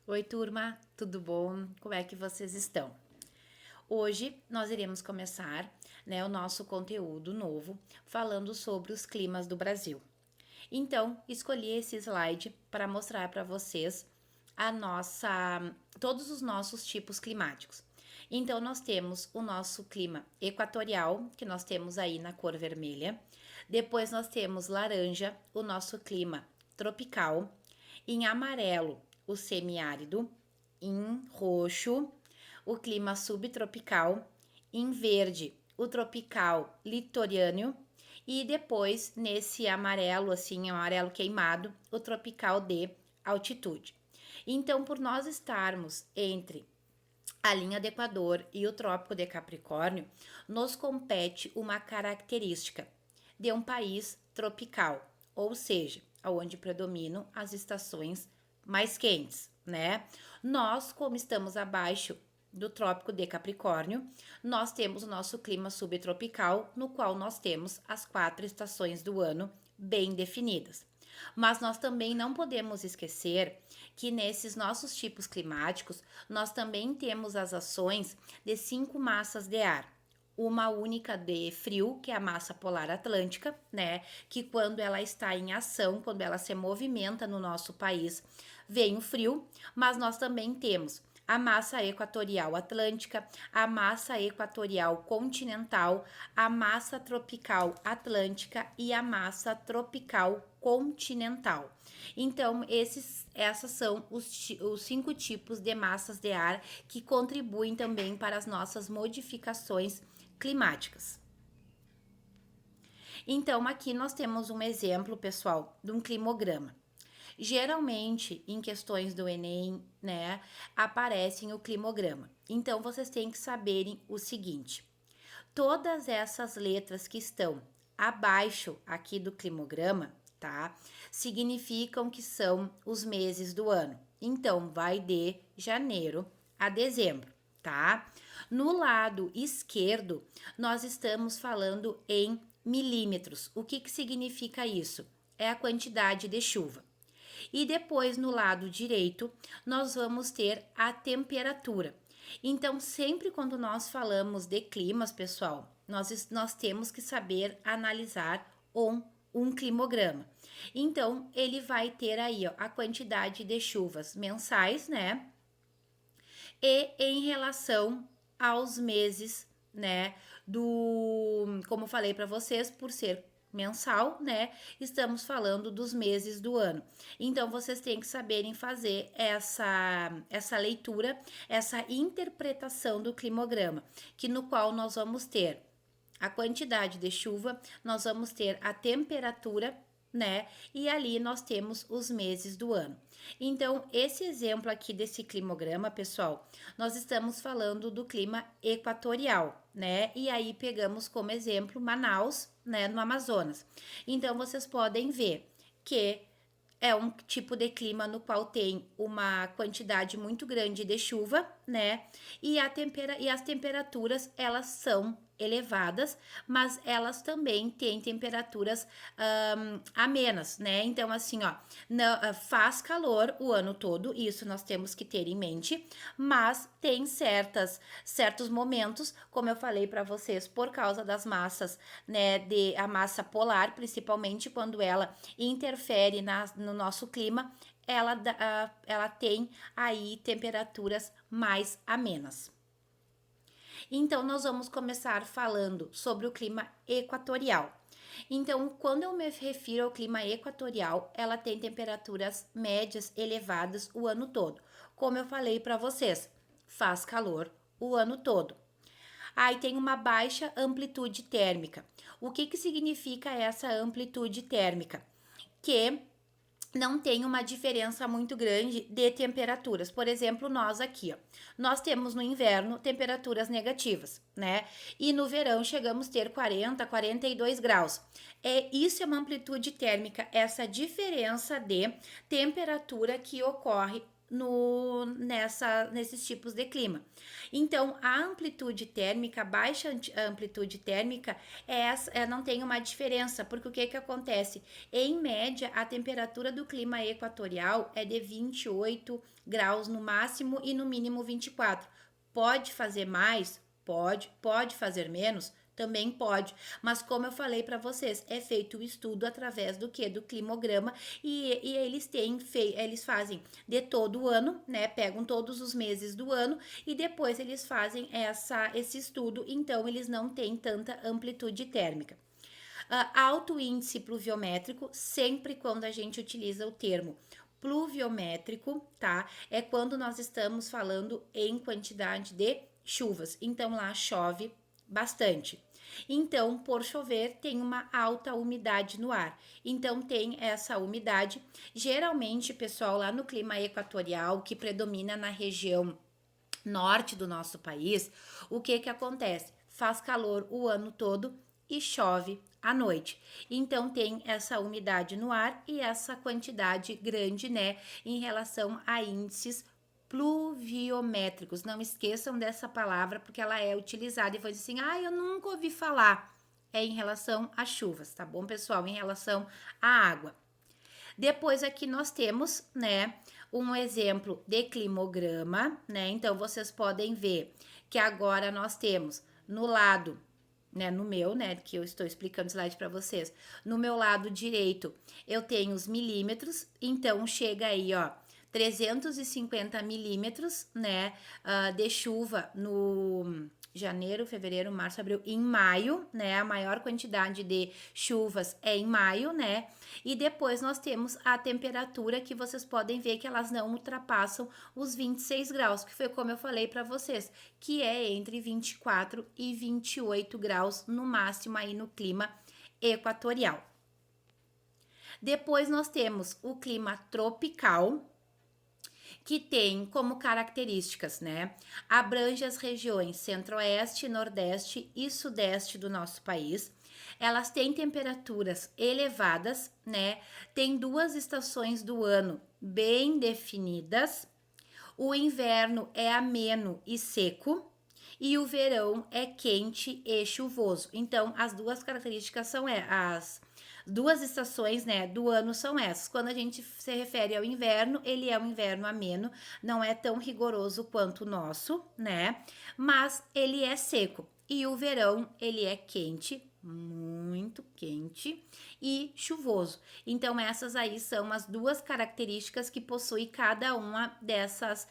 Oi, turma, tudo bom? Como é que vocês estão? Hoje nós iremos começar, o nosso conteúdo novo falando sobre os climas do Brasil. Então, escolhi esse slide para mostrar para vocês todos os nossos tipos climáticos. Então, nós temos o nosso clima equatorial, que nós temos aí na cor vermelha. Depois nós temos laranja, o nosso clima tropical. Em amarelo, o semiárido. Em roxo, o clima subtropical. Em verde, o tropical litorâneo. E depois, nesse amarelo, assim, amarelo queimado, o tropical de altitude. Então, por nós estarmos entre a linha do Equador e o Trópico de Capricórnio, nos compete uma característica de um país tropical, ou seja, onde predominam as estações mais quentes, né? Nós, como estamos abaixo do Trópico de Capricórnio, nós temos o nosso clima subtropical, no qual nós temos as 4 estações do ano bem definidas. Mas nós também não podemos esquecer que nesses nossos tipos climáticos, nós também temos as ações de 5 massas de ar. Uma única de frio, que é a massa polar atlântica, né? Que quando ela está em ação, quando ela se movimenta no nosso país, vem o frio, mas nós também temos a massa equatorial atlântica, a massa equatorial continental, a massa tropical atlântica e a massa tropical continental. Então, essas são os 5 tipos de massas de ar que contribuem também para as nossas modificações climáticas. Então, aqui nós temos um exemplo, pessoal, de um climograma. Geralmente, em questões do Enem, né, aparecem o climograma. Então, vocês têm que saberem o seguinte: todas essas letras que estão abaixo aqui do climograma, tá? Significam que são os meses do ano. Então, vai de janeiro a dezembro, tá? No lado esquerdo, nós estamos falando em milímetros. O que significa isso? É a quantidade de chuva. E depois, no lado direito, nós vamos ter a temperatura. Então, sempre quando nós falamos de climas, pessoal, nós temos que saber analisar um climograma. Então, ele vai ter aí ó, a quantidade de chuvas mensais, né? E em relação aos meses, né? Como falei para vocês, por ser mensal, né? Estamos falando dos meses do ano. Então vocês têm que saberem fazer essa leitura, essa interpretação do climograma, que no qual nós vamos ter a quantidade de chuva, nós vamos ter a temperatura, né? E ali nós temos os meses do ano. Então, esse exemplo aqui desse climograma, pessoal, nós estamos falando do clima equatorial, né? E aí pegamos como exemplo Manaus, né, no Amazonas. Então, vocês podem ver que é um tipo de clima no qual tem uma quantidade muito grande de chuva, né? E as temperaturas, elas são elevadas, mas elas também têm temperaturas amenas, né? Então, assim, ó, faz calor o ano todo, isso nós temos que ter em mente, mas tem certos momentos, como eu falei para vocês, por causa das massas, né, a massa polar, principalmente quando ela interfere no nosso clima, ela tem aí temperaturas mais amenas. Então, nós vamos começar falando sobre o clima equatorial. Então, quando eu me refiro ao clima equatorial, ela tem temperaturas médias elevadas o ano todo. Como eu falei para vocês, faz calor o ano todo. Aí tem uma baixa amplitude térmica. O que significa essa amplitude térmica? Que não tem uma diferença muito grande de temperaturas. Por exemplo, nós aqui, ó, nós temos no inverno temperaturas negativas, né? E no verão chegamos a ter 40, 42 graus. Isso é uma amplitude térmica, essa diferença de temperatura que ocorre nesses tipos de clima. Então, a amplitude térmica, baixa amplitude térmica, não tem uma diferença, porque o que acontece? Em média, a temperatura do clima equatorial é de 28 graus no máximo e no mínimo 24. Pode fazer mais? Pode fazer menos? Também pode, mas como eu falei para vocês, é feito o estudo através do que? Do climograma e eles fazem de todo o ano, né? Pegam todos os meses do ano e depois eles fazem esse estudo, então eles não têm tanta amplitude térmica. Alto índice pluviométrico, sempre quando a gente utiliza o termo pluviométrico, tá? É quando nós estamos falando em quantidade de chuvas. Então lá chove bastante. Então, por chover, tem uma alta umidade no ar. Então, tem essa umidade. Geralmente, pessoal, lá no clima equatorial, que predomina na região norte do nosso país, o que acontece? Faz calor o ano todo e chove à noite. Então tem essa umidade no ar e essa quantidade grande, né, em relação a índices pluviométricos. Não esqueçam dessa palavra porque ela é utilizada e vão dizer assim: eu nunca ouvi falar. É em relação às chuvas, tá bom, pessoal? Em relação à água. Depois aqui nós temos, né, um exemplo de climograma, né? Então vocês podem ver que agora nós temos no lado, né, no meu, né, que eu estou explicando o slide para vocês. No meu lado direito, eu tenho os milímetros, então chega aí, ó, 350 milímetros, né, de chuva no janeiro, fevereiro, março, abril, em maio, né? A maior quantidade de chuvas é em maio, né? E depois nós temos a temperatura que vocês podem ver que elas não ultrapassam os 26 graus, que foi como eu falei para vocês, que é entre 24 e 28 graus no máximo aí no clima equatorial. Depois nós temos o clima tropical, que tem como características, né? Abrange as regiões centro-oeste, nordeste e sudeste do nosso país. Elas têm temperaturas elevadas, né? Tem 2 estações do ano bem definidas. O inverno é ameno e seco e o verão é quente e chuvoso. Então, as duas características são as 2 estações, né, do ano são essas. Quando a gente se refere ao inverno, ele é um inverno ameno, não é tão rigoroso quanto o nosso, né? Mas ele é seco. E o verão, ele é quente, muito quente e chuvoso. Então essas aí são as 2 características que possui cada uma dessas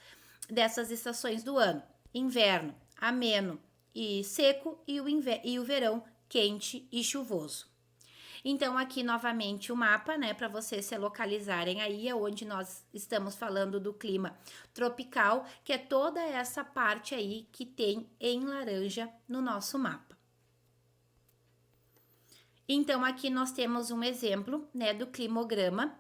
estações do ano. Inverno, ameno e seco e o verão quente e chuvoso. Então, aqui novamente o mapa, né, para vocês se localizarem aí, é onde nós estamos falando do clima tropical, que é toda essa parte aí que tem em laranja no nosso mapa. Então, aqui nós temos um exemplo, né, do climograma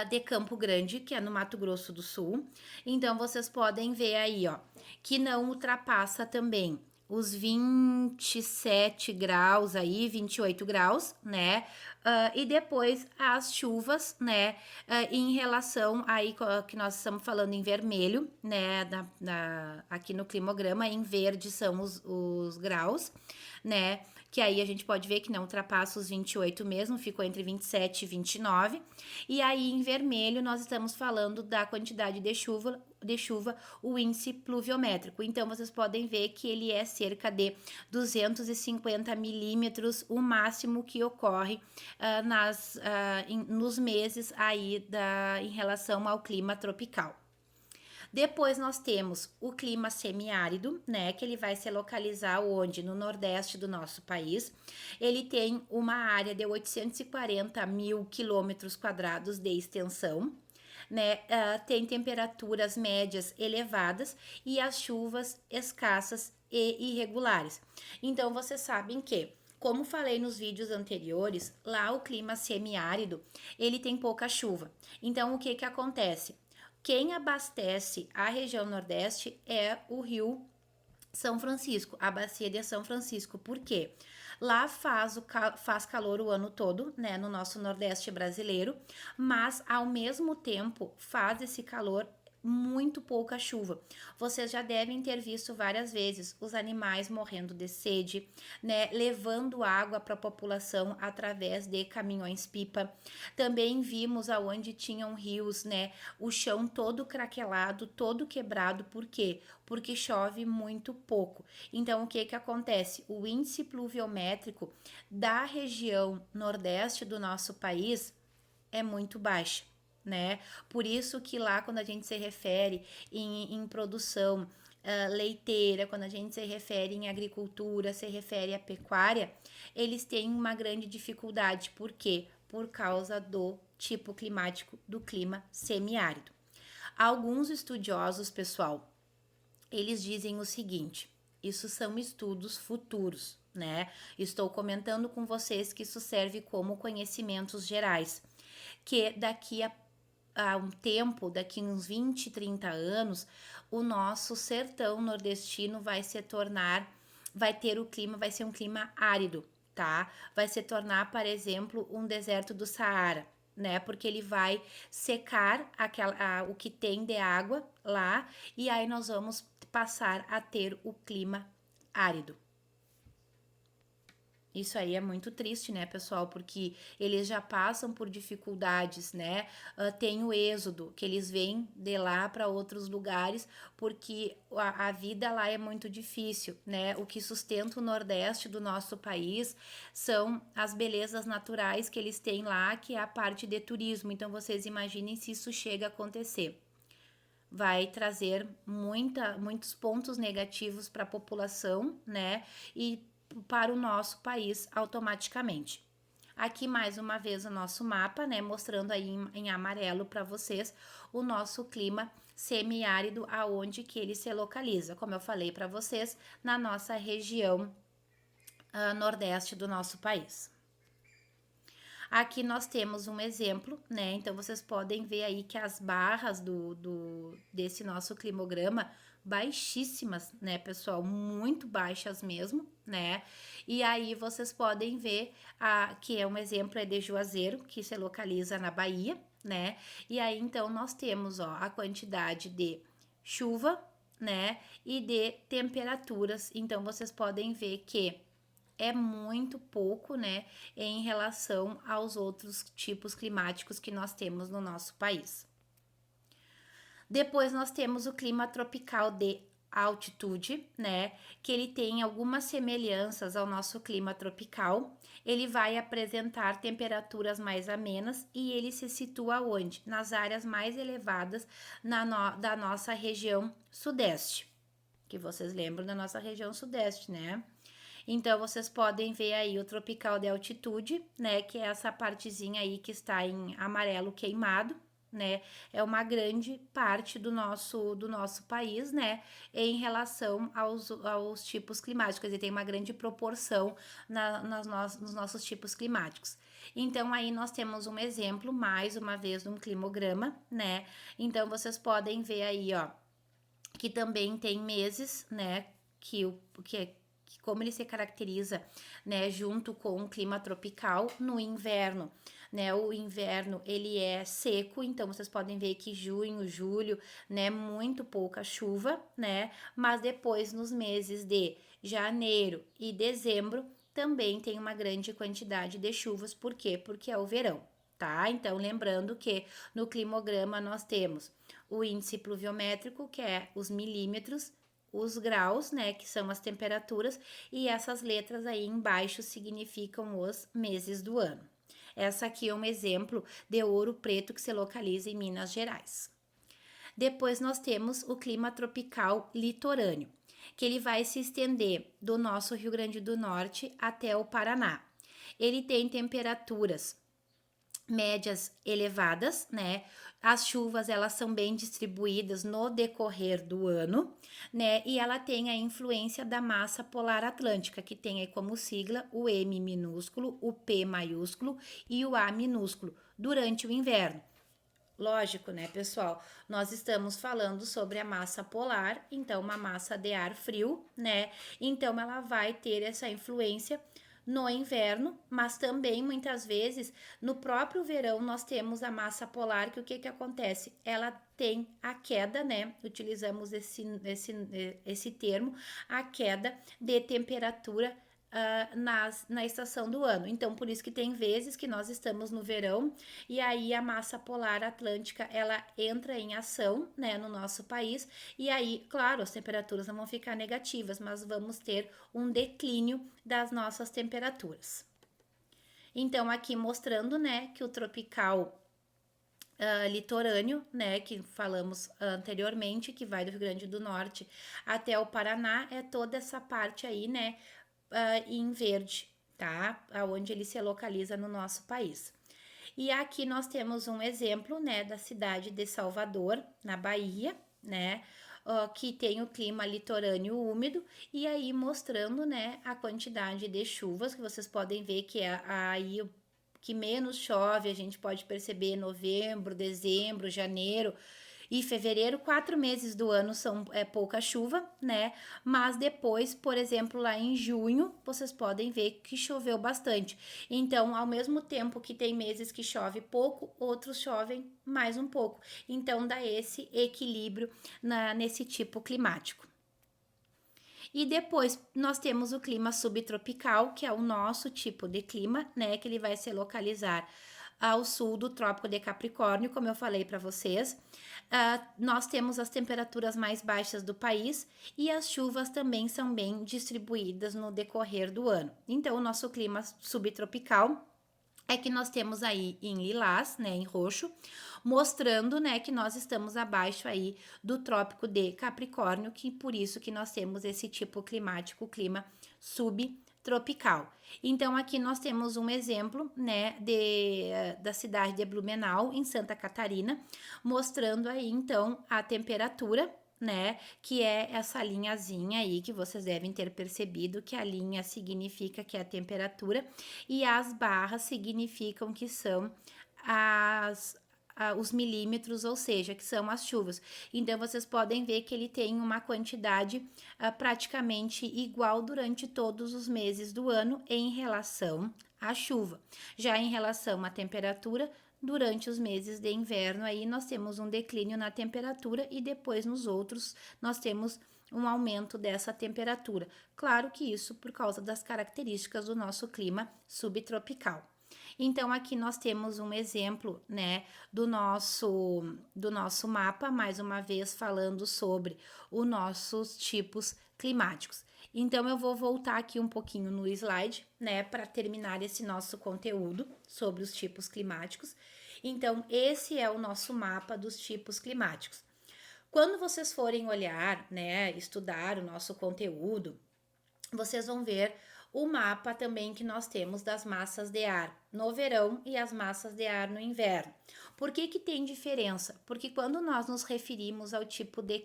de Campo Grande, que é no Mato Grosso do Sul. Então, vocês podem ver aí, ó, que não ultrapassa também os 27 graus aí, 28 graus, né? E depois as chuvas, né? Em relação aí que nós estamos falando em vermelho, né? Aqui no climograma, em verde são os graus, né? Que aí a gente pode ver que não ultrapassa os 28 mesmo, ficou entre 27 e 29. E aí em vermelho nós estamos falando da quantidade de chuva, o índice pluviométrico. Então vocês podem ver que ele é cerca de 250 milímetros, o máximo que ocorre nos meses aí em relação ao clima tropical. Depois nós temos o clima semiárido, né, que ele vai se localizar onde? No nordeste do nosso país. Ele tem uma área de 840 mil quilômetros quadrados de extensão, né, tem temperaturas médias elevadas e as chuvas escassas e irregulares. Então, vocês sabem que, como falei nos vídeos anteriores, lá o clima semiárido, ele tem pouca chuva. Então, o que acontece? Quem abastece a região nordeste é o rio São Francisco, a bacia de São Francisco. Por quê? Lá faz calor o ano todo, né, no nosso Nordeste brasileiro, mas ao mesmo tempo faz esse calor muito pouca chuva. Vocês já devem ter visto várias vezes os animais morrendo de sede, né, levando água para a população através de caminhões-pipa. Também vimos aonde tinham rios, né, o chão todo craquelado, todo quebrado, por quê? Porque chove muito pouco. Então, o que que acontece? O índice pluviométrico da região nordeste do nosso país é muito baixo, né? Por isso que lá, quando a gente se refere em produção leiteira, quando a gente se refere em agricultura, se refere à pecuária, eles têm uma grande dificuldade. Por quê? Por causa do tipo climático do clima semiárido. Alguns estudiosos, pessoal, eles dizem o seguinte: isso são estudos futuros, né? Estou comentando com vocês que isso serve como conhecimentos gerais, que daqui a um tempo, daqui uns 20, 30 anos, o nosso sertão nordestino vai ter o clima, vai ser um clima árido, tá? Vai se tornar, por exemplo, um deserto do Saara, né? Porque ele vai secar o que tem de água lá e aí nós vamos passar a ter o clima árido. Isso aí é muito triste, né, pessoal? Porque eles já passam por dificuldades, né? Tem o êxodo, que eles vêm de lá para outros lugares, porque a vida lá é muito difícil, né? O que sustenta o Nordeste do nosso país são as belezas naturais que eles têm lá, que é a parte de turismo. Então, vocês imaginem se isso chega a acontecer. Vai trazer muitos pontos negativos para a população, né? E para o nosso país automaticamente. Aqui mais uma vez o nosso mapa, né, mostrando aí em amarelo para vocês o nosso clima semiárido, aonde que ele se localiza, como eu falei para vocês, na nossa região nordeste do nosso país. Aqui nós temos um exemplo, né? Então vocês podem ver aí que as barras desse nosso climograma baixíssimas, né, pessoal? Muito baixas mesmo, né? E aí vocês podem ver que é um exemplo de Juazeiro, que se localiza na Bahia, né? E aí então nós temos, ó, a quantidade de chuva, né? E de temperaturas. Então vocês podem ver que é muito pouco, né, em relação aos outros tipos climáticos que nós temos no nosso país. Depois nós temos o clima tropical de altitude, né, que ele tem algumas semelhanças ao nosso clima tropical. Ele vai apresentar temperaturas mais amenas e ele se situa onde? Nas áreas mais elevadas da nossa região sudeste, que vocês lembram da nossa região sudeste, né? Então, vocês podem ver aí o tropical de altitude, né? Que é essa partezinha aí que está em amarelo queimado, né? É uma grande parte do nosso país, né? Em relação aos tipos climáticos. E tem uma grande proporção nos nossos tipos climáticos. Então, aí nós temos um exemplo, mais uma vez, de um climograma, né? Então, vocês podem ver aí, ó, que também tem meses, né? Que como ele se caracteriza, né, junto com o clima tropical no inverno, né? O inverno ele é seco, então vocês podem ver que junho, julho, né, muito pouca chuva, né? Mas depois nos meses de janeiro e dezembro também tem uma grande quantidade de chuvas, por quê? Porque é o verão, tá? Então lembrando que no climograma nós temos o índice pluviométrico, que é os milímetros, os graus, né, que são as temperaturas, e essas letras aí embaixo significam os meses do ano. Essa aqui é um exemplo de Ouro Preto que se localiza em Minas Gerais. Depois nós temos o clima tropical litorâneo, que ele vai se estender do nosso Rio Grande do Norte até o Paraná. Ele tem temperaturas médias elevadas, né? As chuvas elas são bem distribuídas no decorrer do ano, né? E ela tem a influência da massa polar atlântica, que tem aí como sigla o M minúsculo, o P maiúsculo e o A minúsculo durante o inverno. Lógico, né, pessoal? Nós estamos falando sobre a massa polar, então uma massa de ar frio, né? Então ela vai ter essa influência no inverno, mas também muitas vezes no próprio verão nós temos a massa polar, que o que acontece? Ela tem a queda, né? Utilizamos esse termo, a queda de temperatura na estação do ano. Então, por isso que tem vezes que nós estamos no verão e aí a massa polar atlântica ela entra em ação, né, no nosso país, e aí, claro, as temperaturas não vão ficar negativas, mas vamos ter um declínio das nossas temperaturas. Então, aqui mostrando, né, que o tropical litorâneo, né, que falamos anteriormente, que vai do Rio Grande do Norte até o Paraná, é toda essa parte aí, né, em verde, tá? Onde ele se localiza no nosso país. E aqui nós temos um exemplo, né, da cidade de Salvador, na Bahia, né, que tem o clima litorâneo úmido, e aí mostrando, né, a quantidade de chuvas, que vocês podem ver que é aí que menos chove, a gente pode perceber novembro, dezembro, janeiro e fevereiro, 4 meses do ano são pouca chuva, né? Mas depois, por exemplo, lá em junho, vocês podem ver que choveu bastante. Então, ao mesmo tempo que tem meses que chove pouco, outros chovem mais um pouco. Então, dá esse equilíbrio nesse tipo climático. E depois nós temos o clima subtropical, que é o nosso tipo de clima, né? Que ele vai se localizar ao sul do Trópico de Capricórnio, como eu falei para vocês. Nós temos as temperaturas mais baixas do país e as chuvas também são bem distribuídas no decorrer do ano. Então, o nosso clima subtropical é que nós temos aí em lilás, né, em roxo, mostrando, né, que nós estamos abaixo aí do Trópico de Capricórnio, que por isso que nós temos esse tipo climático, clima subtropical. Então aqui nós temos um exemplo, né, da cidade de Blumenau, em Santa Catarina, mostrando aí então a temperatura, né, que é essa linhazinha aí que vocês devem ter percebido que a linha significa que é a temperatura e as barras significam que são os milímetros, ou seja, que são as chuvas. Então, vocês podem ver que ele tem uma quantidade praticamente igual durante todos os meses do ano em relação à chuva. Já em relação à temperatura, durante os meses de inverno, aí nós temos um declínio na temperatura e depois nos outros nós temos um aumento dessa temperatura. Claro que isso por causa das características do nosso clima subtropical. Então aqui nós temos um exemplo, né, do nosso mapa, mais uma vez falando sobre os nossos tipos climáticos. Então eu vou voltar aqui um pouquinho no slide, né, para terminar esse nosso conteúdo sobre os tipos climáticos. Então esse é o nosso mapa dos tipos climáticos. Quando vocês forem olhar, né, estudar o nosso conteúdo, vocês vão ver o mapa também que nós temos das massas de ar no verão e as massas de ar no inverno. Por que tem diferença? Porque quando nós nos referimos ao tipo de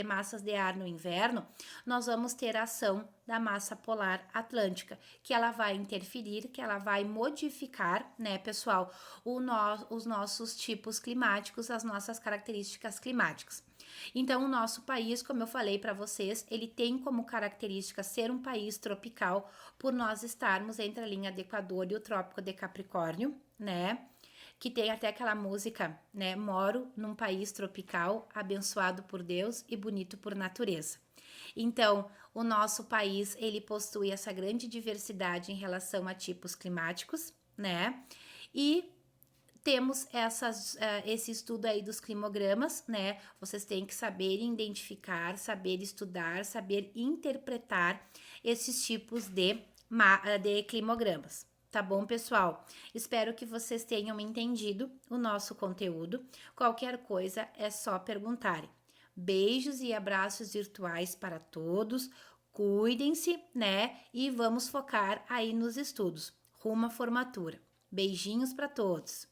massas de ar no inverno, nós vamos ter a ação da massa polar atlântica, que ela vai interferir, que ela vai modificar, né, pessoal, os nossos tipos climáticos, as nossas características climáticas. Então, o nosso país, como eu falei para vocês, ele tem como característica ser um país tropical, por nós estarmos entre a linha do Equador e o Trópico de Capricórnio, né? Que tem até aquela música, né? Moro num país tropical, abençoado por Deus e bonito por natureza. Então, o nosso país, ele possui essa grande diversidade em relação a tipos climáticos, né? E temos esse estudo aí dos climogramas, né? Vocês têm que saber identificar, saber estudar, saber interpretar esses tipos de climogramas. Tá bom, pessoal? Espero que vocês tenham entendido o nosso conteúdo. Qualquer coisa é só perguntarem. Beijos e abraços virtuais para todos. Cuidem-se, né? E vamos focar aí nos estudos. Rumo à formatura. Beijinhos para todos.